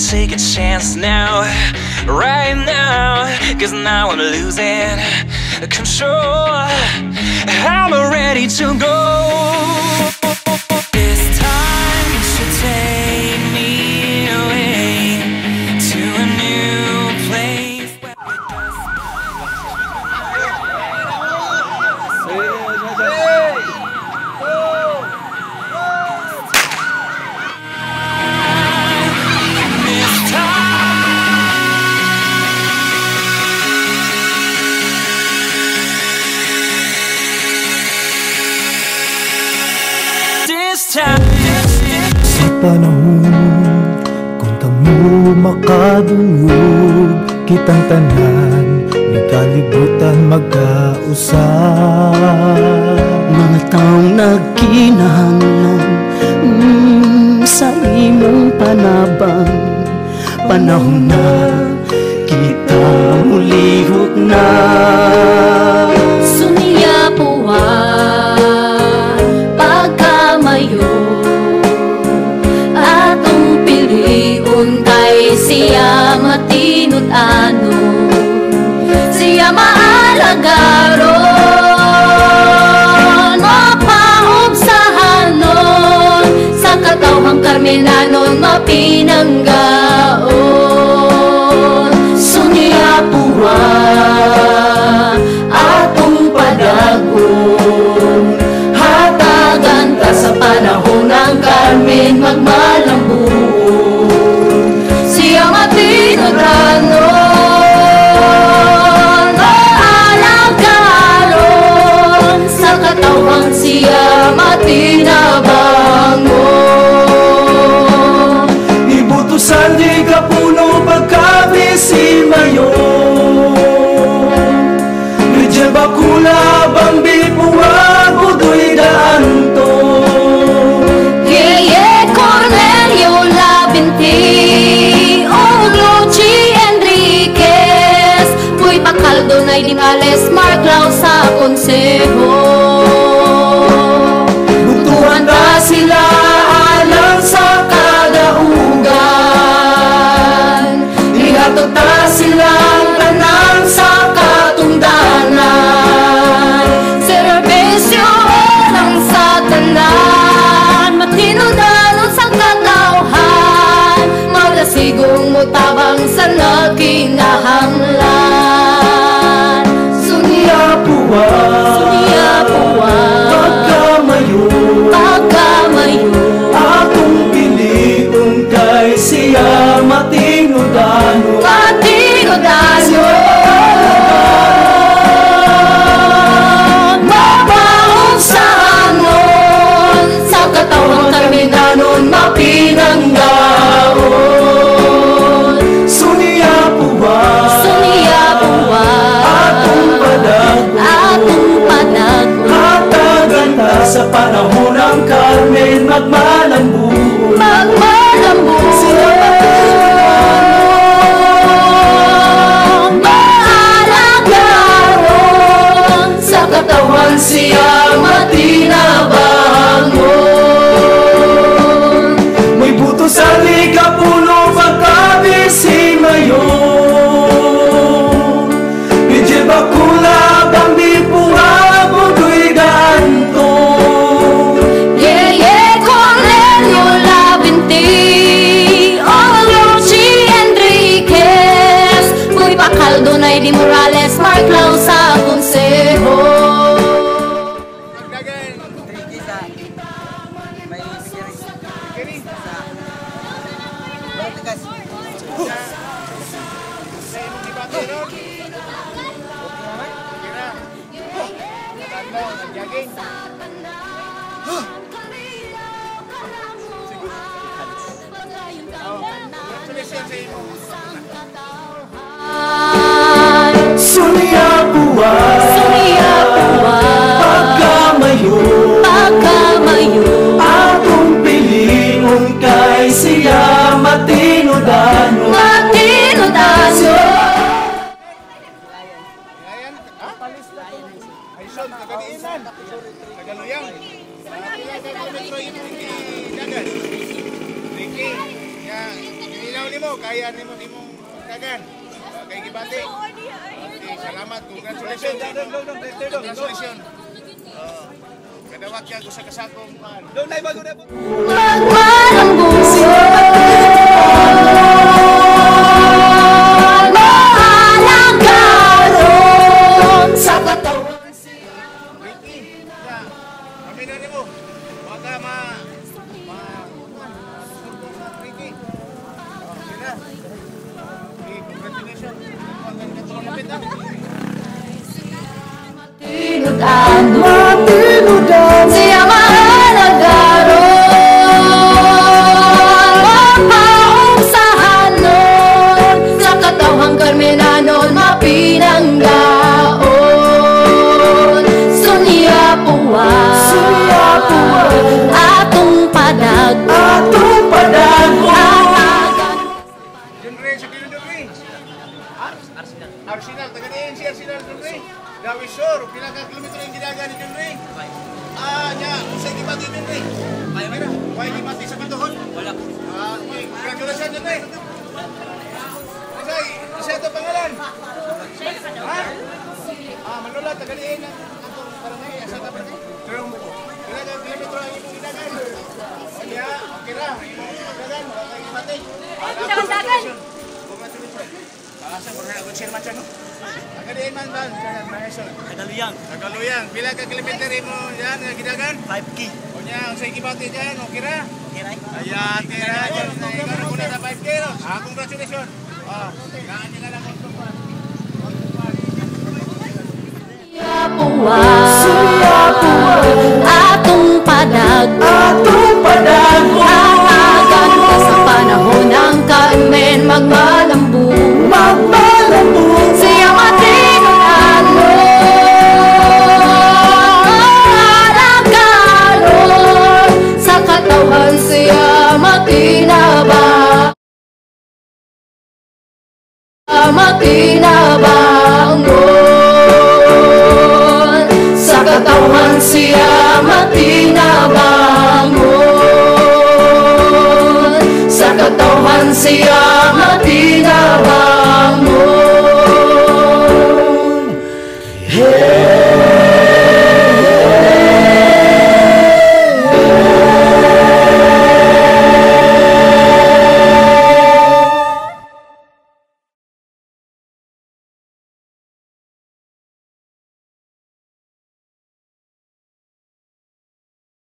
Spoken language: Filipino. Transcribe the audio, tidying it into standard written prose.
take a chance now, right now, 'cause now I'm losing control. I'm ready to go. This time you should take me away to a new place. Sa panahon kung kamo makadungog, kitang tanan may kalibutan magkausap. Mga taong nagkinahanglan sa imong panabang, panahon na kita mulihok na. Suniya puwan pagkamayo, atong piliun kay siya matinut-ano, siya maalagaron, mapaobsahanon, sa katawhang karminanon mapinanggaon. Suniya puwa atong padagon, hatagan ka sa panahon ng Carmen magmalambon, siya matinaganon, maalagaron, sa katawang siya matinabangon. Ibutusan di kapuno pagkabisi mayo, Rijel bakula bambi puwa budoy daanto. Yeye Cornelio Labinti o Luchi Enriquez, Puy Bacaldo na Dinales Marclao sa konseho. Butuhan ta sila alang sa kadaugan, ihatod ta silang tanan sa katungdanan, serbisyo lang sa tanan, matinudanon sa katawhan, magasigong mutabang sa nakinahanglan. Suniya puwa pagkamayo, atong piliun kay siya matinudano, mapaubsahanon, sa katawang karminanon mapinanggaon. Suniya puwa atong padagon, hatagan ta sa panahon ng Carmen magmalambon, sila matinudano, maalagaron, sa katawan siya matinabangon. may buto sa likapuno pagkabisi mayo, Rijel bakula bambi puwa budoy daanto. Yeye Cornelio Labinti o Luchi Enriquez, Puy Bacaldo na Di Morales Marclao sa konseho. Suniya puwa pagkamayo, atong piliun kay siya matinudano. nimo, kaya nimo dagan. Kay gibati. Okay, salamat. Congratulations. Congratulations. Kadawat ka ko sa kasakong pan. Matinudan siya mahalagaron mapaungsahan nun sa katawang karminanon mapinanggaon sunya puwan atong padag Junre sa Junre. Arsenal, taga-diin si Arsenal Junre. Dawi sure, pila ka kilometro yung ginaga ni Junre? Nya, usay gibati Junre. Why gibati sa Bitohon? Wala. Okay, congratulations Junre. Isa ito pangalan? Ha? Manula, taga-diin ang atong barangay, asa ta ba? Pila ka kilometro ang imong ginaga? Nya, okay ra, imong ginagan, wala gibati. Congratulations. Asa mo na good man siya, no? Agadiin man ba? Tagaluyang. Pila ka kilometer mo yan, gidagan? 5K. O niya, ang sa'yo kibati dyan, okay ra? Ayan, tira dyan. Ikaw na muna na 5K, no? Congratulations. Gaan nyo na lang kung tumpad. atong padag Atagan ka sa panahon ng Carmen magmalambong siya matinunan mo Aragalon sa katawan siya makinabang sa katawan siya matinabangon sa katawan siya matinabangon